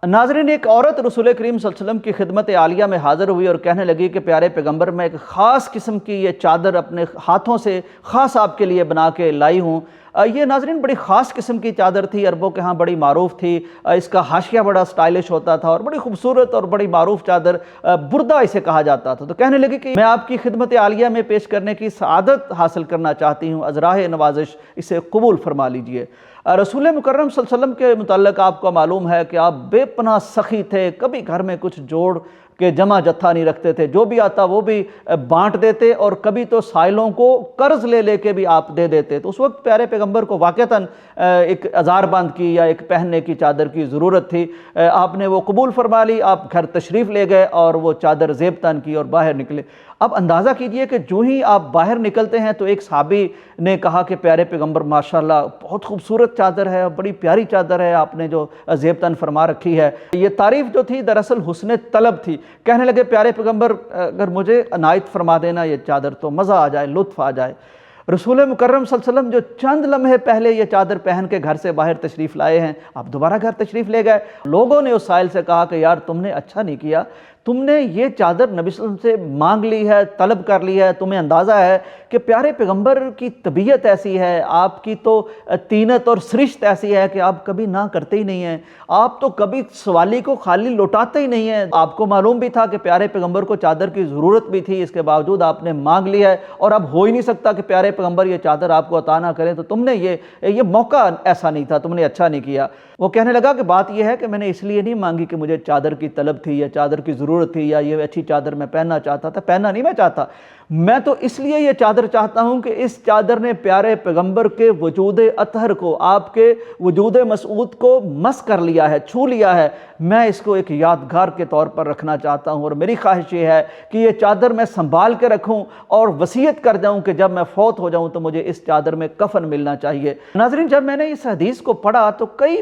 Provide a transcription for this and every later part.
ناظرین، ایک عورت رسول کریم صلی اللہ علیہ وسلم کی خدمت عالیہ میں حاضر ہوئی اور کہنے لگی کہ پیارے پیغمبر، میں ایک خاص قسم کی یہ چادر اپنے ہاتھوں سے خاص آپ کے لیے بنا کے لائی ہوں۔ یہ ناظرین بڑی خاص قسم کی چادر تھی، عربوں کے ہاں بڑی معروف تھی، اس کا حاشیہ بڑا سٹائلش ہوتا تھا اور بڑی خوبصورت اور بڑی معروف چادر بردہ اسے کہا جاتا تھا۔ تو کہنے لگی کہ میں آپ کی خدمت عالیہ میں پیش کرنے کی سعادت حاصل کرنا چاہتی ہوں، از راہ نوازش اسے قبول فرما لیجئے۔ رسول مکرم صلی اللہ علیہ وسلم کے متعلق آپ کو معلوم ہے کہ آپ بے پناہ سخی تھے، کبھی گھر میں کچھ جوڑ کے جمع جتھا نہیں رکھتے تھے، جو بھی آتا وہ بھی بانٹ دیتے، اور کبھی تو سائلوں کو قرض لے لے کے بھی آپ دے دیتے۔ تو اس وقت پیارے پیغمبر کو واقعتاً ایک ازار باندھ کی یا ایک پہننے کی چادر کی ضرورت تھی۔ آپ نے وہ قبول فرما لی، آپ گھر تشریف لے گئے اور وہ چادر زیب تن کی اور باہر نکلے۔ اب اندازہ کیجئے کہ جو ہی آپ باہر نکلتے ہیں تو ایک صحابی نے کہا کہ پیارے پیغمبر ماشاءاللہ بہت خوبصورت چادر ہے، بڑی پیاری چادر ہے آپ نے جو زیب تن فرما رکھی ہے۔ یہ تعریف جو تھی دراصل حسن طلب تھی۔ کہنے لگے پیارے پیغمبر اگر مجھے عنایت فرما دینا یہ چادر تو مزہ آ جائے، لطف آ جائے۔ رسول مکرم صلی اللہ علیہ وسلم جو چند لمحے پہلے یہ چادر پہن کے گھر سے باہر تشریف لائے ہیں، آپ دوبارہ گھر تشریف لے گئے۔ لوگوں نے اس سائل سے کہا کہ یار تم نے اچھا نہیں کیا، تم نے یہ چادر نبی صلی اللہ علیہ وسلم سے مانگ لی ہے، طلب کر لی ہے۔ تمہیں اندازہ ہے کہ پیارے پیغمبر کی طبیعت ایسی ہے، آپ کی تو طینت اور سرشت ایسی ہے کہ آپ کبھی نہ کرتے ہی نہیں ہیں، آپ تو کبھی سوالی کو خالی لوٹاتے ہی نہیں ہیں۔ آپ کو معلوم بھی تھا کہ پیارے پیغمبر کو چادر کی ضرورت بھی تھی، اس کے باوجود آپ نے مانگ لی ہے، اور اب ہو ہی نہیں سکتا کہ پیارے پیغمبر یہ چادر آپ کو عطا نہ کریں۔ تو تم نے یہ موقع ایسا نہیں تھا، تم نے اچھا نہیں کیا۔ وہ کہنے لگا کہ بات یہ ہے کہ میں نے اس لیے نہیں مانگی کہ مجھے چادر کی طلب تھی یا چادر کی ضرورت تھی یا یہ اچھی چادر میں پہننا چاہتا تھا، پہننا نہیں میں چاہتا، میں تو اس لیے یہ چادر چاہتا ہوں کہ اس چادر نے پیارے پیغمبر کے وجود اطہر کو، آپ کے وجود مسعود کو مس کر لیا ہے، چھو لیا ہے۔ میں اس کو ایک یادگار کے طور پر رکھنا چاہتا ہوں، اور میری خواہش یہ ہے کہ یہ چادر میں سنبھال کے رکھوں اور وصیت کر جاؤں کہ جب میں فوت ہو جاؤں تو مجھے اس چادر میں کفن ملنا چاہیے۔ ناظرین، جب میں نے اس حدیث کو پڑھا تو کئی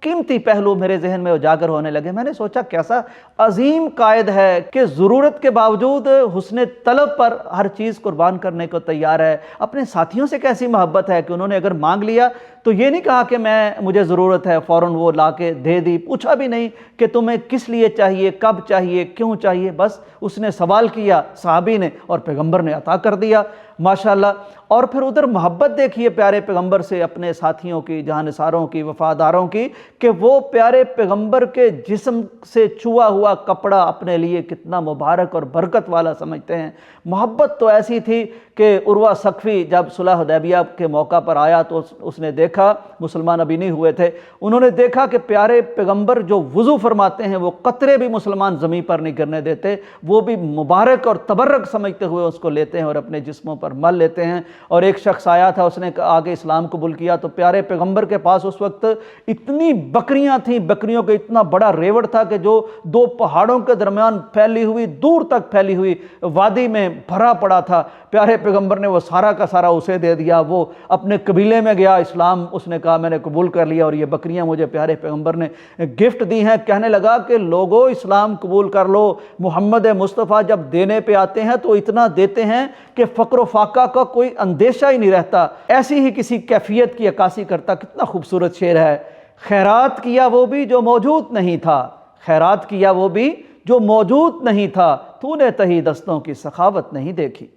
قیمتی پہلو میرے ذہن میں اجاگر ہونے لگے۔ میں نے سوچا کیسا عظیم قائد ہے کہ ضرورت کے باوجود حسن طلب پر ہر چیز قربان کرنے کو تیار ہے۔ اپنے ساتھیوں سے کیسی محبت ہے کہ انہوں نے اگر مانگ لیا تو یہ نہیں کہا کہ مجھے ضرورت ہے، فوراً وہ لا کے دے دی، پوچھا بھی نہیں کہ تمہیں کس لیے چاہیے، کب چاہیے، کیوں چاہیے، بس اس نے سوال کیا صحابی نے اور پیغمبر نے عطا کر دیا ماشاءاللہ۔ اور پھر ادھر محبت دیکھیے پیارے پیغمبر سے اپنے ساتھیوں کی، جہانثاروں کی، وفاداروں کی، کہ وہ پیارے پیغمبر کے جسم سے چھوا ہوا کپڑا اپنے لیے کتنا مبارک اور برکت والا سمجھتے ہیں۔ محبت تو ایسی تھی کہ عروہ ثقفی جب صلح حدیبیہ کے موقع پر آیا تو اس نے دیکھا، مسلمان ابھی نہیں ہوئے تھے، انہوں نے دیکھا کہ پیارے پیغمبر جو وضو فرماتے ہیں وہ قطرے بھی مسلمان زمین پر نہیں کرنے دیتے، وہ بھی مبارک اور تبرک سمجھتے ہوئے اس کو لیتے ہیں اور اپنے جسموں پر مل لیتے ہیں۔ اور ایک شخص آیا تھا، اس نے آگے اسلام قبول کیا تو پیارے پیغمبر کے پاس اس وقت اتنی بکریاں تھیں، بکریوں کا اتنا بڑا ریوڑ تھا کہ جو دو پہاڑوں کے درمیان پھیلی ہوئی، دور تک پھیلی ہوئی وادی میں بھرا پڑا تھا۔ پیارے پیغمبر نے وہ سارا کا سارا اسے دے دیا۔ وہ اپنے قبیلے میں گیا، اسلام اس نے کہا میں نے قبول کر لیا اور یہ بکریاں مجھے پیارے پیغمبر نے گفٹ دی ہیں۔ کہنے لگا کہ لوگوں اسلام قبول کر لو، محمد مصطفیٰ جب دینے پہ آتے ہیں تو اتنا دیتے ہیں کہ فقر و فاقہ کا کوئی اندیشہ ہی نہیں رہتا۔ ایسی ہی کسی کیفیت کی عکاسی کرتا کتنا خوبصورت شعر ہے۔ خیرات کیا وہ بھی جو موجود نہیں تھا، خیرات کیا وہ بھی جو موجود نہیں تھا، تو نے تہی دستوں کی سخاوت نہیں دیکھی۔